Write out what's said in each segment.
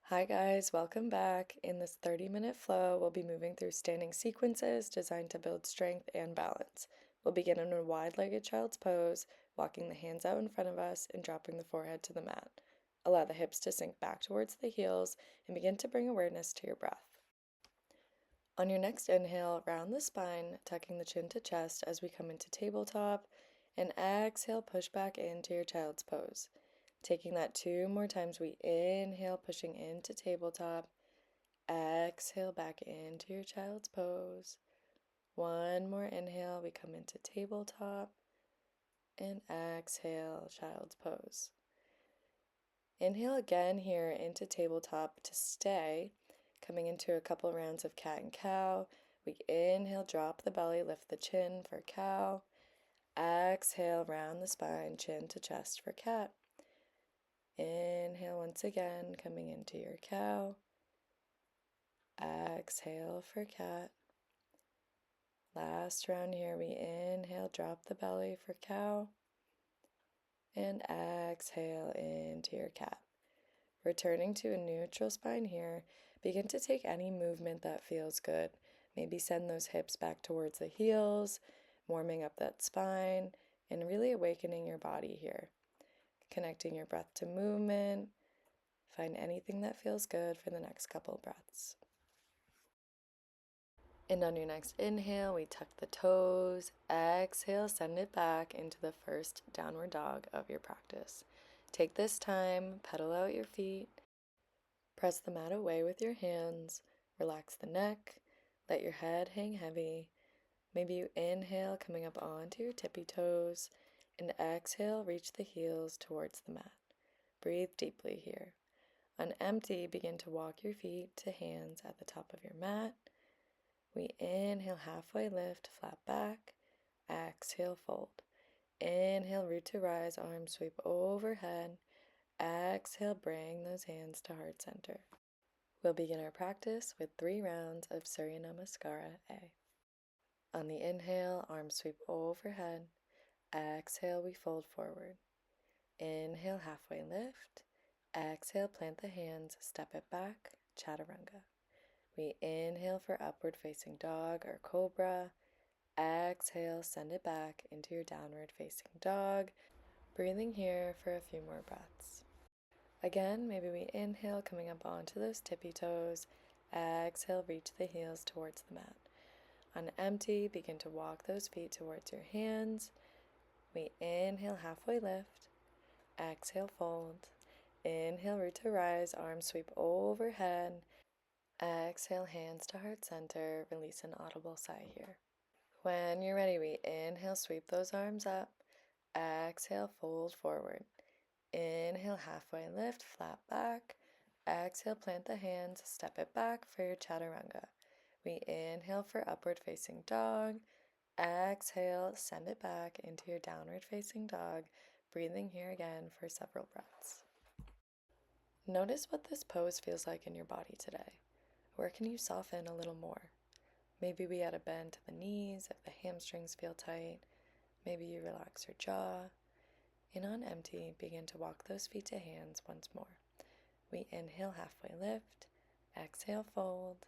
Hi guys, welcome back. In this 30-minute flow, we'll be moving through standing sequences designed to build strength and balance. We'll begin in a wide-legged child's pose, walking the hands out in front of us and dropping the forehead to the mat. Allow the hips to sink back towards the heels and begin to bring awareness to your breath. On your next inhale, round the spine, tucking the chin to chest as we come into tabletop, and exhale, push back into your child's pose. Taking that 2 more times, we inhale, pushing into tabletop, exhale back into your child's pose. 1 more inhale, we come into tabletop, and exhale, child's pose. Inhale again here into tabletop to stay, coming into a couple rounds of cat and cow. We inhale, drop the belly, lift the chin for cow. Exhale, round the spine, chin to chest for cat. Inhale once again, coming into your cow. Exhale for cat. Last round here, we inhale, drop the belly for cow. And exhale into your cat. Returning to a neutral spine here, begin to take any movement that feels good. Maybe send those hips back towards the heels, warming up that spine, and really awakening your body here. Connecting your breath to movement. Find anything that feels good for the next couple breaths. And on your next inhale, we tuck the toes. Exhale, send it back into the first downward dog of your practice. Take this time, pedal out your feet. Press the mat away with your hands. Relax the neck. Let your head hang heavy. Maybe you inhale, coming up onto your tippy toes, and exhale, reach the heels towards the mat. Breathe deeply here. On empty, begin to walk your feet to hands at the top of your mat. We inhale, halfway lift, flat back. Exhale, fold. Inhale, root to rise, arms sweep overhead. Exhale, bring those hands to heart center. We'll begin our practice with 3 rounds of Surya Namaskara A. On the inhale, arms sweep overhead. Exhale, we fold forward. Inhale, halfway lift. Exhale, plant the hands, step it back, Chaturanga. We inhale for upward facing dog or cobra. Exhale, send it back into your downward facing dog. Breathing here for a few more breaths. Again, maybe we inhale, coming up onto those tippy toes. Exhale, reach the heels towards the mat. On empty, begin to walk those feet towards your hands. We inhale, halfway lift. Exhale, fold. Inhale, root to rise, arms sweep overhead. Exhale, hands to heart center. Release an audible sigh here. When you're ready, we inhale, sweep those arms up. Exhale, fold forward. Inhale, halfway lift, flat back. Exhale, plant the hands, step it back for your Chaturanga. We inhale for upward facing dog. Exhale, send it back into your downward facing dog. Breathing here again for several breaths. Notice what this pose feels like in your body today. Where can you soften a little more? Maybe we add a bend to the knees if the hamstrings feel tight. Maybe you relax your jaw. And on empty, begin to walk those feet to hands once more. We inhale, halfway lift. Exhale, fold.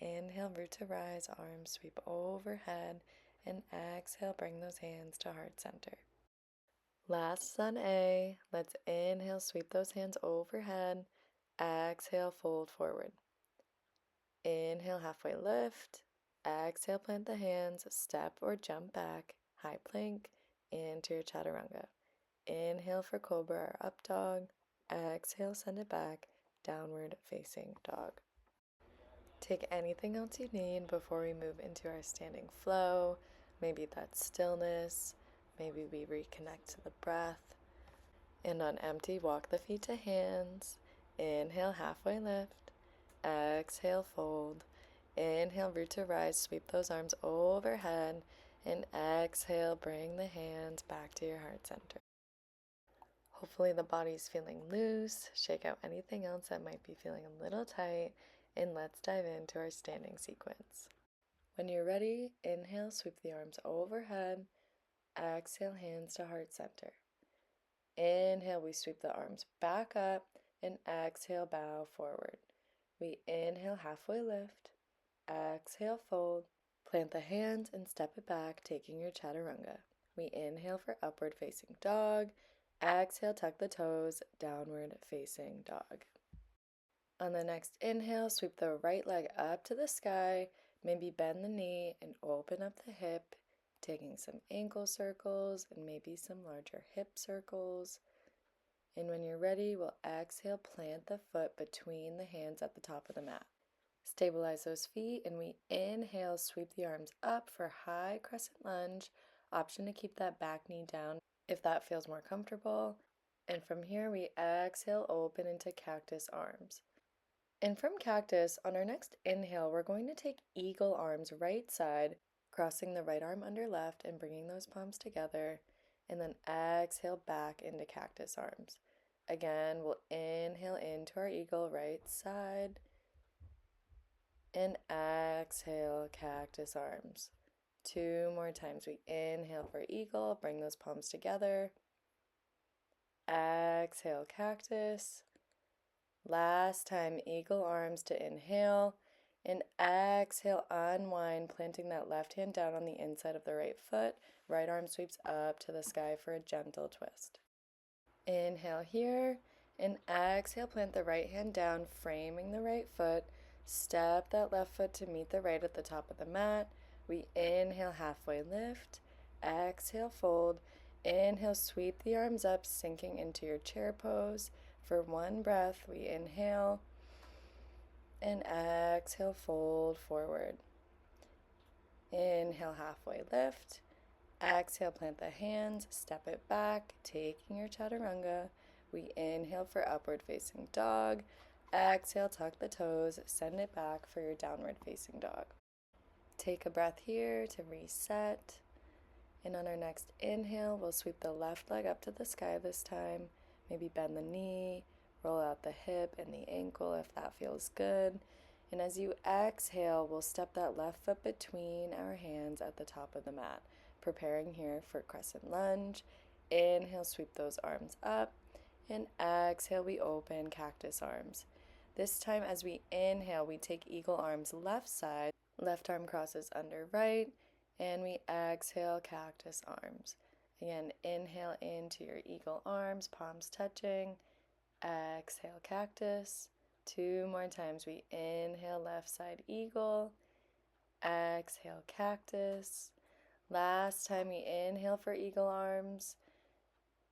Inhale, root to rise, arms sweep overhead. And exhale, bring those hands to heart center. Last on A, let's inhale, sweep those hands overhead. Exhale, fold forward. Inhale, halfway lift. Exhale, plant the hands, step or jump back, high plank, into your Chaturanga. Inhale for Cobra or Up Dog. Exhale, send it back, downward facing dog. Take anything else you need before we move into our standing flow. Maybe that's stillness. Maybe we reconnect to the breath. And on empty, walk the feet to hands. Inhale, halfway lift. Exhale, fold. Inhale, root to rise, sweep those arms overhead. And exhale, bring the hands back to your heart center. Hopefully the body's feeling loose. Shake out anything else that might be feeling a little tight. And let's dive into our standing sequence. When you're ready, inhale, sweep the arms overhead. Exhale, hands to heart center. Inhale, we sweep the arms back up. and exhale, bow forward. We inhale, halfway lift, exhale, fold, plant the hands and step it back, taking your chaturanga. We inhale for upward facing dog, exhale, tuck the toes, downward facing dog. On the next inhale, sweep the right leg up to the sky, maybe bend the knee and open up the hip, taking some ankle circles and maybe some larger hip circles. And when you're ready, we'll exhale, plant the foot between the hands at the top of the mat. Stabilize those feet, and we inhale, sweep the arms up for high crescent lunge. Option to keep that back knee down if that feels more comfortable. And from here, we exhale, open into cactus arms. And from cactus, on our next inhale, we're going to take eagle arms right side, crossing the right arm under left and bringing those palms together. And then exhale back into cactus arms. Again, we'll inhale into our eagle right side. And exhale, cactus arms. 2 more times. We inhale for eagle, bring those palms together. Exhale, cactus. Last time, eagle arms to inhale, and exhale, unwind, planting that left hand down on the inside of the right foot. Right arm sweeps up to the sky for a gentle twist. Inhale here, and exhale, plant the right hand down, framing the right foot. Step that left foot to meet the right at the top of the mat. We inhale, halfway lift. Exhale, fold. Inhale, sweep the arms up, sinking into your chair pose. For 1 breath, we inhale and exhale, fold forward. Inhale, halfway lift. Exhale, plant the hands, step it back, taking your chaturanga. We inhale for upward facing dog. Exhale, tuck the toes, send it back for your downward facing dog. Take a breath here to reset. And on our next inhale, we'll sweep the left leg up to the sky this time. Maybe bend the knee, roll out the hip and the ankle if that feels good. And as you exhale, we'll step that left foot between our hands at the top of the mat. Preparing here for crescent lunge. Inhale, sweep those arms up. And exhale, we open cactus arms. This time as we inhale, we take eagle arms left side. Left arm crosses under right. And we exhale, cactus arms. Again, inhale into your eagle arms, palms touching. Exhale, cactus. 2 more times. We inhale, left side eagle. Exhale, cactus. Last time, we inhale for eagle arms.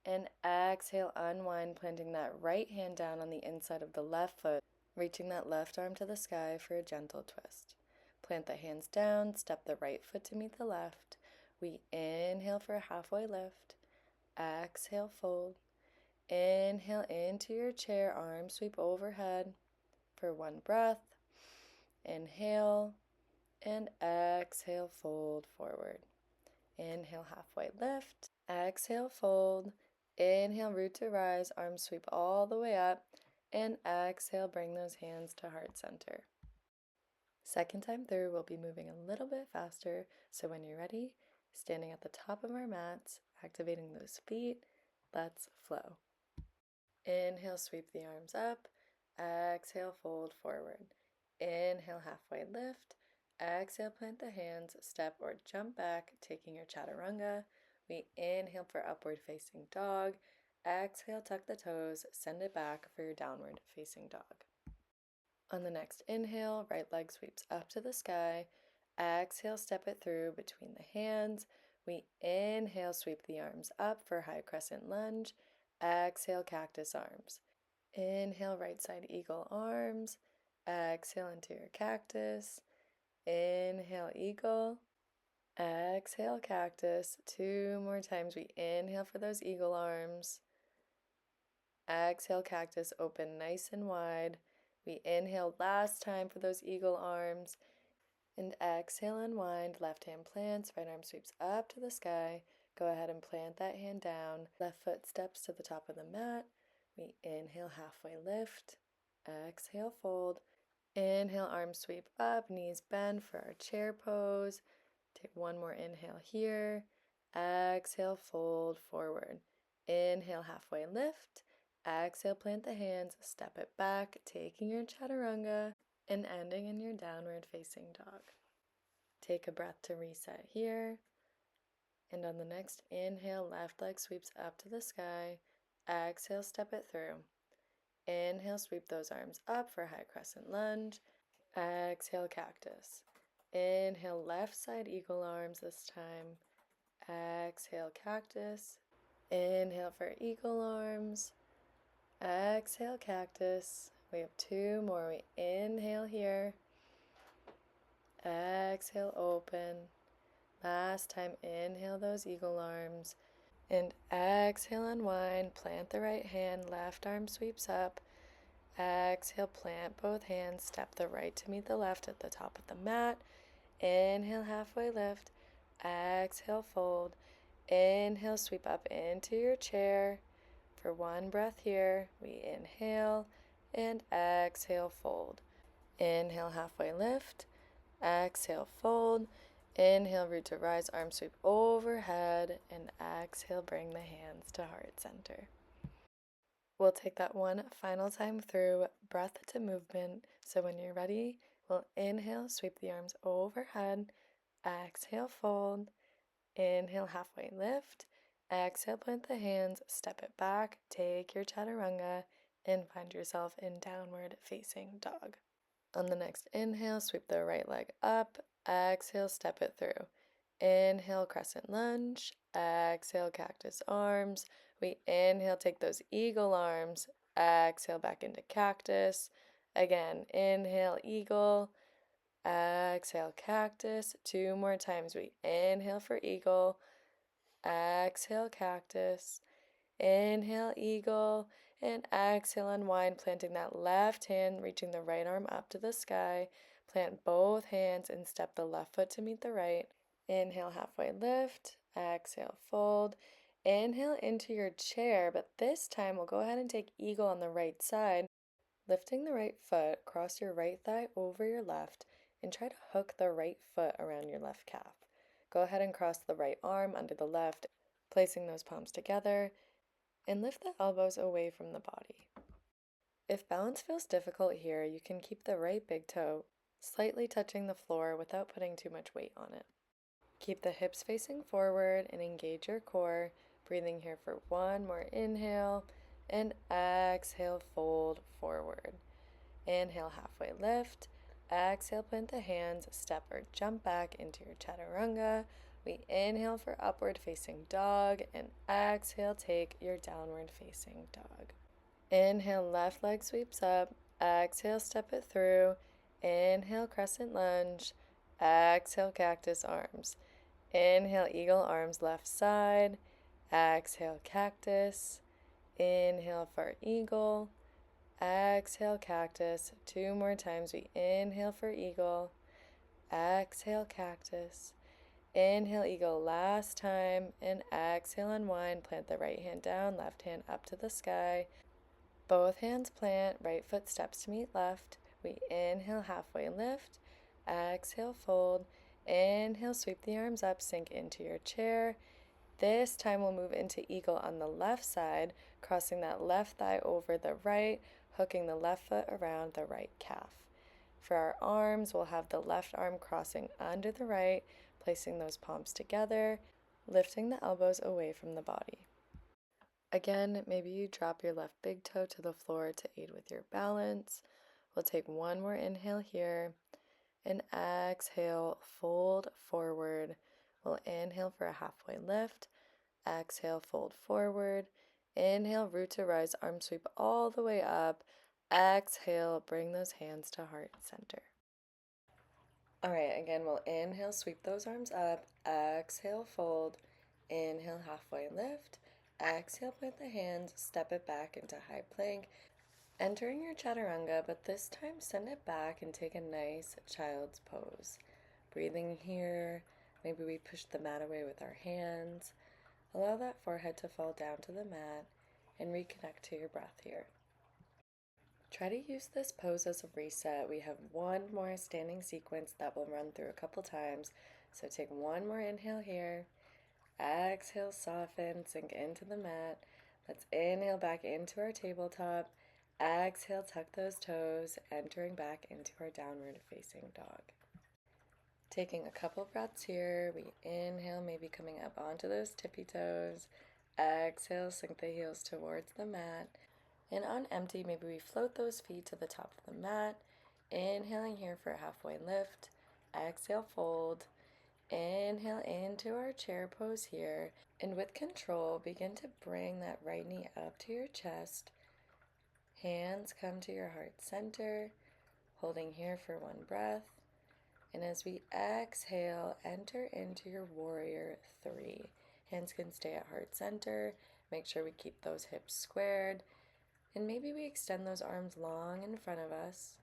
And exhale, unwind, planting that right hand down on the inside of the left foot, reaching that left arm to the sky for a gentle twist. Plant the hands down, step the right foot to meet the left. We inhale for a halfway lift. Exhale, fold. Inhale into your chair, arms sweep overhead for 1 breath. Inhale and exhale, fold forward. Inhale, halfway lift. Exhale, fold. Inhale, root to rise, arms sweep all the way up. And exhale, bring those hands to heart center. Second time through, we'll be moving a little bit faster, so when you're ready, standing at the top of our mats, activating those feet, let's flow. Inhale, sweep the arms up. Exhale, fold forward. Inhale, halfway lift. Exhale, plant the hands, step or jump back, taking your chaturanga. We inhale for upward facing dog. Exhale, tuck the toes, send it back for your downward facing dog. On the next inhale, right leg sweeps up to the sky. Exhale, step it through between the hands. We inhale, sweep the arms up for high crescent lunge. Exhale, cactus arms. Inhale, right side eagle arms. Exhale into your cactus. Inhale, eagle. Exhale, cactus. 2 more times. We inhale for those eagle arms. Exhale, cactus, open nice and wide. We inhale last time for those eagle arms. And exhale, unwind. Left hand plants, right arm sweeps up to the sky. Go ahead and plant that hand down. Left foot steps to the top of the mat. We inhale, halfway lift. Exhale, fold. Inhale, arms sweep up, knees bend for our chair pose. Take 1 more inhale here. Exhale, fold forward. Inhale, halfway lift. Exhale, plant the hands, step it back, taking your chaturanga and ending in your downward facing dog. Take a breath to reset here. And on the next inhale, left leg sweeps up to the sky. Exhale, step it through. Inhale, sweep those arms up for high crescent lunge. Exhale, cactus. Inhale, left side eagle arms this time. Exhale, cactus. Inhale for eagle arms. Exhale, cactus. We have two more. We inhale here. Exhale, open. Last time, inhale those eagle arms. And exhale, unwind. Plant the right hand. Left arm sweeps up. Exhale, plant both hands. Step the right to meet the left at the top of the mat. Inhale, halfway lift. Exhale, fold. Inhale, sweep up into your chair. For one breath here, we inhale and exhale, fold. Inhale, halfway lift. Exhale, fold. Inhale, root to rise, arm sweep overhead. And exhale, bring the hands to heart center. We'll take that one final time through, breath to movement. So when you're ready, we'll inhale, sweep the arms overhead. Exhale, fold. Inhale, halfway lift. Exhale, plant the hands, step it back, take your chaturanga, and find yourself in downward facing dog. On the next inhale, sweep the right leg up. Exhale, step it through. Inhale, crescent lunge. Exhale, cactus arms. We inhale, take those eagle arms. Exhale, back into cactus. Again, inhale, eagle. Exhale, cactus. Two more times. We inhale for eagle. Exhale, cactus. Inhale, eagle. And exhale, unwind, planting that left hand, reaching the right arm up to the sky. Plant both hands and step the left foot to meet the right. Inhale, halfway lift. Exhale, fold. Inhale into your chair, but this time we'll go ahead and take eagle on the right side. Lifting the right foot, cross your right thigh over your left, and try to hook the right foot around your left calf. Go ahead and cross the right arm under the left, placing those palms together, and lift the elbows away from the body. If balance feels difficult here, you can keep the right big toe slightly touching the floor without putting too much weight on it. Keep the hips facing forward and engage your core, breathing here for one more inhale, and exhale, fold forward. Inhale, halfway lift. Exhale, plant the hands, step or jump back into your chaturanga. We inhale for upward facing dog, and exhale, take your downward facing dog. Inhale, left leg sweeps up. Exhale, step it through. Inhale, crescent lunge. Exhale, cactus arms. Inhale, eagle arms left side. Exhale, cactus. Inhale for eagle. Exhale, cactus. Two more times. We inhale for eagle. Exhale, cactus. Inhale, eagle last time. And exhale, unwind. Plant the right hand down, left hand up to the sky. Both hands plant, right foot steps to meet left. We inhale, halfway lift. Exhale, fold. Inhale, sweep the arms up, sink into your chair. This time we'll move into eagle on the left side, crossing that left thigh over the right, hooking the left foot around the right calf. For our arms, we'll have the left arm crossing under the right, placing those palms together, lifting the elbows away from the body. Again, maybe you drop your left big toe to the floor to aid with your balance. We'll take one more inhale here, and exhale, fold forward. We'll inhale for a halfway lift. Exhale, fold forward. Inhale, root to rise, arm sweep all the way up. Exhale, bring those hands to heart center. All right, again, we'll inhale, sweep those arms up. Exhale, fold. Inhale, halfway lift. Exhale, plant the hands, step it back into high plank. Entering your chaturanga, but this time send it back and take a nice child's pose. Breathing here, maybe we push the mat away with our hands. Allow that forehead to fall down to the mat and reconnect to your breath here. Try to use this pose as a reset. We have one more standing sequence that we'll run through a couple times. So take one more inhale here. Exhale, soften, sink into the mat. Let's inhale back into our tabletop. Exhale, tuck those toes, entering back into our downward facing dog. Taking a couple breaths here, we inhale, maybe coming up onto those tippy toes. Exhale, sink the heels towards the mat. And on empty, maybe we float those feet to the top of the mat. Inhaling here for a halfway lift. Exhale, fold. Inhale into our chair pose here. And with control, begin to bring that right knee up to your chest. Hands come to your heart center, holding here for one breath. And as we exhale, enter into your warrior three. Hands can stay at heart center. Make sure we keep those hips squared. And maybe we extend those arms long in front of us.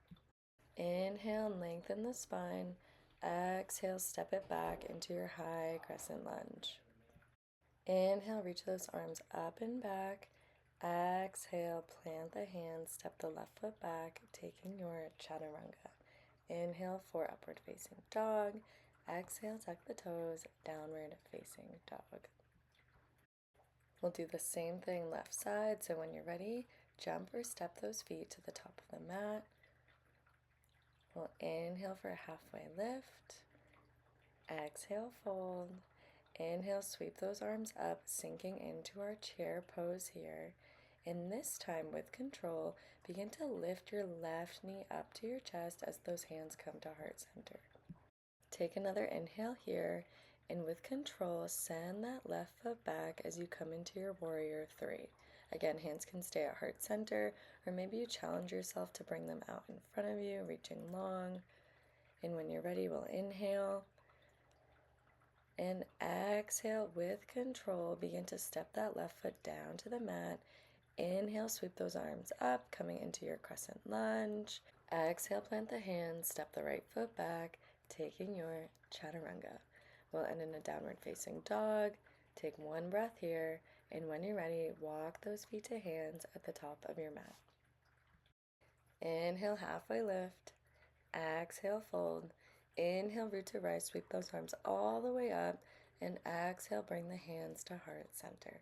Inhale, lengthen the spine. Exhale, step it back into your high crescent lunge. Inhale, reach those arms up and back. Exhale, plant the hands, step the left foot back, taking your chaturanga. Inhale for upward facing dog. Exhale, tuck the toes, downward facing dog. We'll do the same thing left side, so when you're ready, jump or step those feet to the top of the mat. We'll inhale for a halfway lift. Exhale, fold. Inhale, sweep those arms up, sinking into our chair pose here. And this time, with control, begin to lift your left knee up to your chest as those hands come to heart center. Take another inhale here, and with control, send that left foot back as you come into your warrior three. Again, hands can stay at heart center, or maybe you challenge yourself to bring them out in front of you, reaching long. And when you're ready, we'll inhale. And exhale with control. Begin to step that left foot down to the mat. Inhale, sweep those arms up, coming into your crescent lunge. Exhale, plant the hands, step the right foot back, taking your chaturanga. We'll end in a downward facing dog. Take one breath here, and when you're ready, walk those feet to hands at the top of your mat. Inhale, halfway lift. Exhale, fold. Inhale, root to rise, sweep those arms all the way up, and exhale, bring the hands to heart center.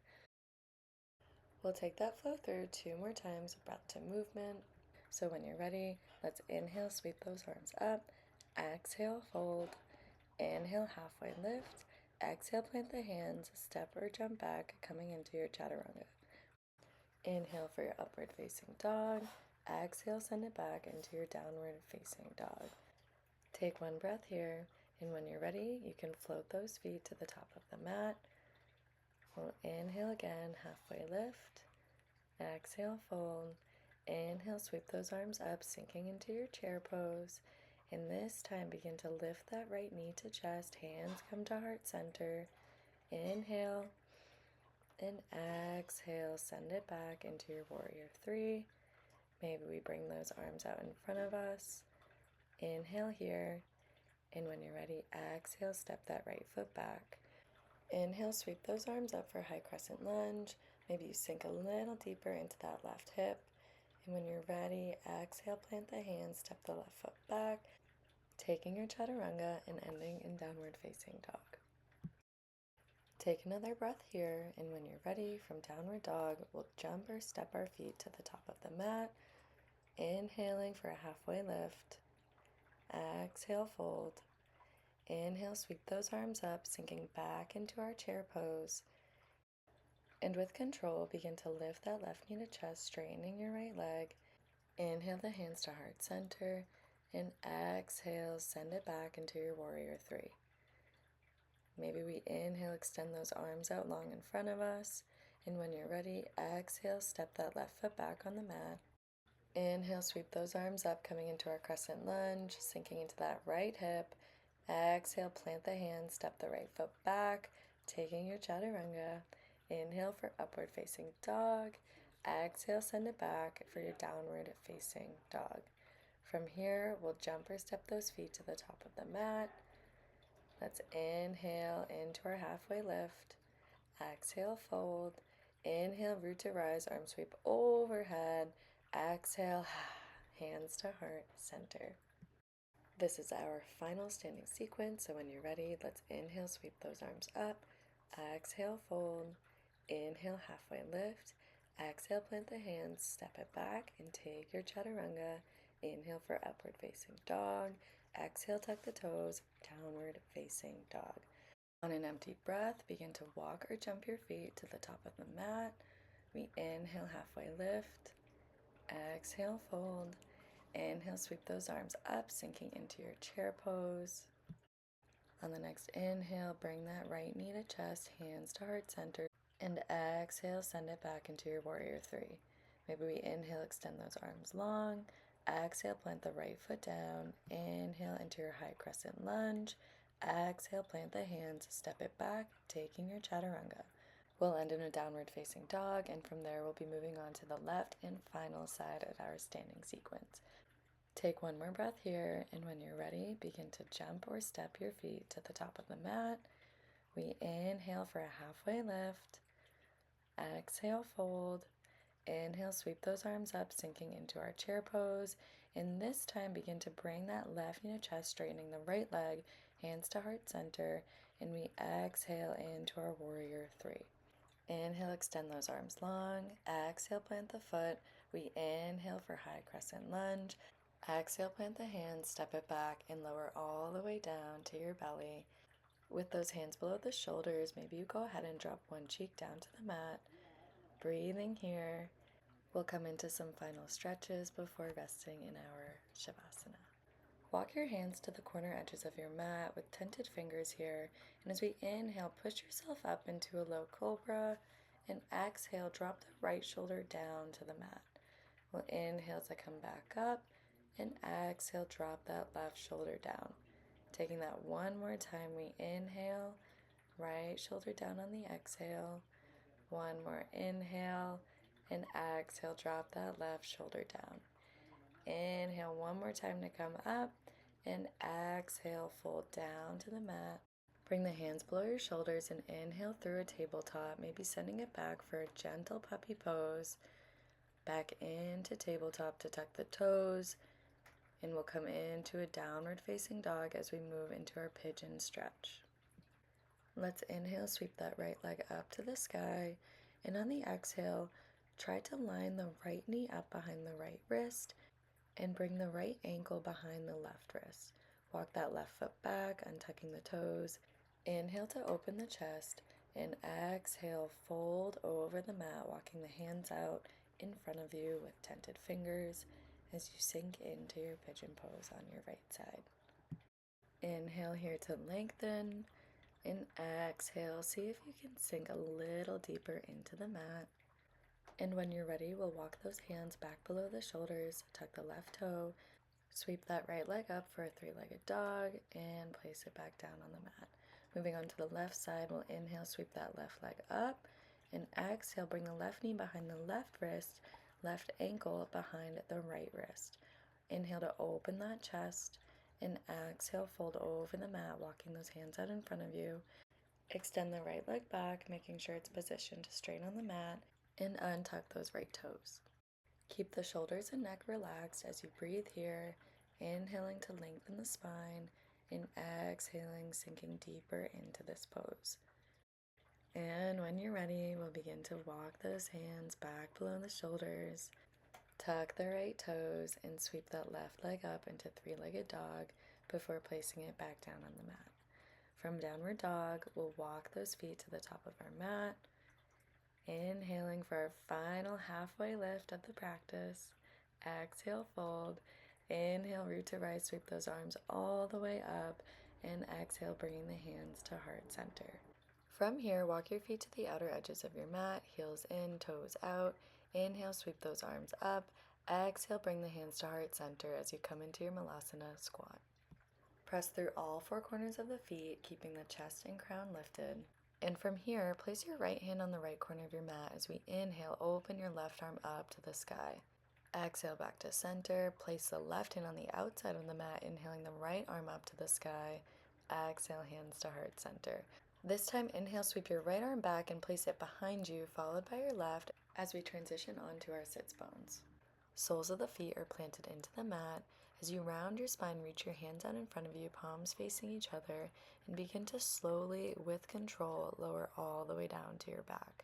We'll take that flow through 2 more times, breath to movement. So when you're ready, let's inhale, sweep those arms up. Exhale, fold. Inhale, halfway lift. Exhale, plant the hands, step or jump back, coming into your chaturanga. Inhale for your upward facing dog. Exhale, send it back into your downward facing dog. Take one breath here, and when you're ready, you can float those feet to the top of the mat. We'll inhale again, halfway lift. Exhale, fold. Inhale, sweep those arms up, sinking into your chair pose. And this time, begin to lift that right knee to chest. Hands come to heart center. Inhale. And exhale, send it back into your warrior three. Maybe we bring those arms out in front of us. Inhale here. And when you're ready, exhale, step that right foot back. Inhale, sweep those arms up for high crescent lunge. Maybe you sink a little deeper into that left hip. And when you're ready, exhale, plant the hands, step the left foot back, taking your chaturanga and ending in downward facing dog. Take another breath here, and when you're ready, from downward dog, we'll jump or step our feet to the top of the mat. Inhaling for a halfway lift. Exhale, fold. Inhale, sweep those arms up, sinking back into our chair pose. And with control, begin to lift that left knee to chest, straightening your right leg. Inhale the hands to heart center, and exhale, send it back into your warrior three. Maybe we inhale, extend those arms out long in front of us. And when you're ready, exhale, step that left foot back on the mat. Inhale, sweep those arms up, coming into our crescent lunge, sinking into that right hip. Exhale, plant the hands, step the right foot back, taking your chaturanga. Inhale for upward facing dog. Exhale, send it back for your downward facing dog. From here, we'll jump or step those feet to the top of the mat. Let's inhale into our halfway lift. Exhale, fold. Inhale, root to rise, arm sweep overhead. Exhale, hands to heart center. This is our final standing sequence, so when you're ready, let's inhale, sweep those arms up. Exhale, fold. Inhale, halfway lift. Exhale, plant the hands, step it back, and take your chaturanga. Inhale for upward facing dog. Exhale, tuck the toes, downward facing dog. On an empty breath, begin to walk or jump your feet to the top of the mat. We inhale, halfway lift. Exhale, fold. Inhale, sweep those arms up, sinking into your chair pose. On the next inhale, bring that right knee to chest, hands to heart center, and exhale, send it back into your warrior three. Maybe we inhale, extend those arms long. Exhale, plant the right foot down. Inhale into your high crescent lunge. Exhale, plant the hands, step it back, taking your chaturanga. We'll end in a downward facing dog, and from there we'll be moving on to the left and final side of our standing sequence. Take one more breath here, and when you're ready, begin to jump or step your feet to the top of the mat. We inhale for a halfway lift. Exhale, fold. Inhale, sweep those arms up, sinking into our chair pose. And this time, begin to bring that left knee to chest, straightening the right leg, hands to heart center, and we exhale into our warrior three. Inhale, extend those arms long. Exhale, plant the foot. We inhale for high crescent lunge. Exhale, plant the hands, step it back, and lower all the way down to your belly. With those hands below the shoulders, maybe you go ahead and drop one cheek down to the mat. Breathing here. We'll come into some final stretches before resting in our Shavasana. Walk your hands to the corner edges of your mat with tented fingers here. And as we inhale, push yourself up into a low cobra. And exhale, drop the right shoulder down to the mat. We'll inhale to come back up. And exhale, drop that left shoulder down. Taking that one more time, we inhale, right shoulder down on the exhale. One more inhale, and exhale, drop that left shoulder down. Inhale one more time to come up, and exhale, fold down to the mat. Bring the hands below your shoulders and inhale through a tabletop, maybe sending it back for a gentle puppy pose. Back into tabletop to tuck the toes. And we'll come into a downward facing dog as we move into our pigeon stretch. Let's inhale, sweep that right leg up to the sky. And on the exhale, try to line the right knee up behind the right wrist and bring the right ankle behind the left wrist. Walk that left foot back, untucking the toes. Inhale to open the chest, and exhale, fold over the mat, walking the hands out in front of you with tented fingers as you sink into your pigeon pose on your right side. Inhale here to lengthen, and exhale, see if you can sink a little deeper into the mat. And when you're ready, we'll walk those hands back below the shoulders, tuck the left toe, sweep that right leg up for a three-legged dog, and place it back down on the mat. Moving on to the left side, we'll inhale, sweep that left leg up, and exhale, bring the left knee behind the left wrist, left ankle behind the right wrist. Inhale to open that chest, and exhale, fold over the mat, walking those hands out in front of you. Extend the right leg back, making sure it's positioned to straighten on the mat, and untuck those right toes. Keep the shoulders and neck relaxed as you breathe here, inhaling to lengthen the spine, and exhaling, sinking deeper into this pose. And when you're ready, we'll begin to walk those hands back below the shoulders, tuck the right toes, and sweep that left leg up into three-legged dog before placing it back down on the mat. From downward dog, we'll walk those feet to the top of our mat, inhaling for our final halfway lift of the practice. Exhale, fold. Inhale, root to rise, sweep those arms all the way up, and exhale, bringing the hands to heart center. From here, walk your feet to the outer edges of your mat, heels in, toes out. Inhale, sweep those arms up. Exhale, bring the hands to heart center as you come into your Malasana squat. Press through all four corners of the feet, keeping the chest and crown lifted. And from here, place your right hand on the right corner of your mat as we inhale, open your left arm up to the sky. Exhale back to center, place the left hand on the outside of the mat, inhaling the right arm up to the sky. Exhale, hands to heart center. This time, inhale, sweep your right arm back and place it behind you, followed by your left as we transition onto our sits bones. Soles of the feet are planted into the mat. As you round your spine, reach your hands out in front of you, palms facing each other, and begin to slowly, with control, lower all the way down to your back.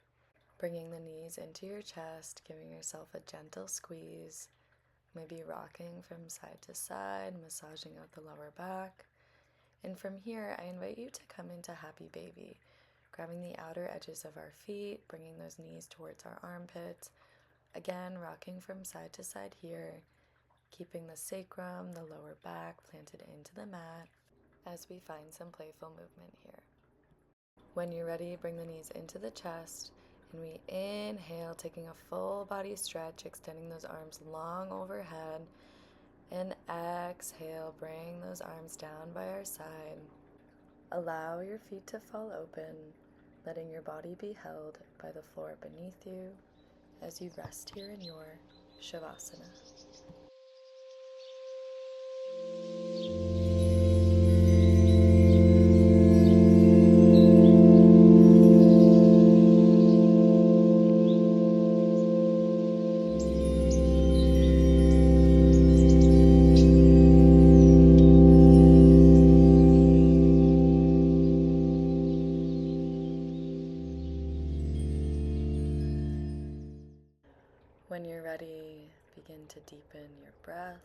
Bringing the knees into your chest, giving yourself a gentle squeeze, maybe rocking from side to side, massaging out the lower back. And from here, I invite you to come into Happy Baby, grabbing the outer edges of our feet, bringing those knees towards our armpits. Again, rocking from side to side here, keeping the sacrum, the lower back planted into the mat as we find some playful movement here. When you're ready, bring the knees into the chest, and we inhale, taking a full body stretch, extending those arms long overhead, and exhale, bring those arms down by our side. Allow your feet to fall open, letting your body be held by the floor beneath you as you rest here in your Shavasana. When you're ready, begin to deepen your breath,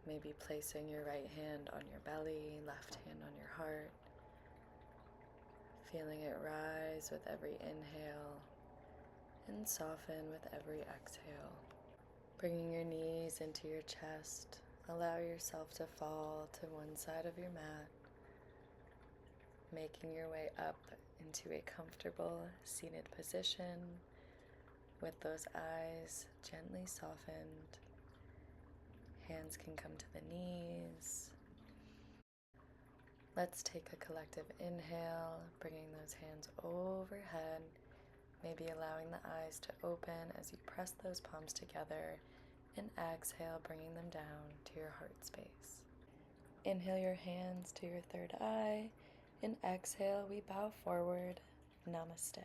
maybe placing your right hand on your belly, left hand on your heart, feeling it rise with every inhale and soften with every exhale. Bringing your knees into your chest, allow yourself to fall to one side of your mat, making your way up into a comfortable seated position with those eyes gently softened. Hands can come to the knees. Let's take a collective inhale, bringing those hands overhead, maybe allowing the eyes to open as you press those palms together, and exhale, bringing them down to your heart space. Inhale your hands to your third eye, and exhale, we bow forward. Namaste.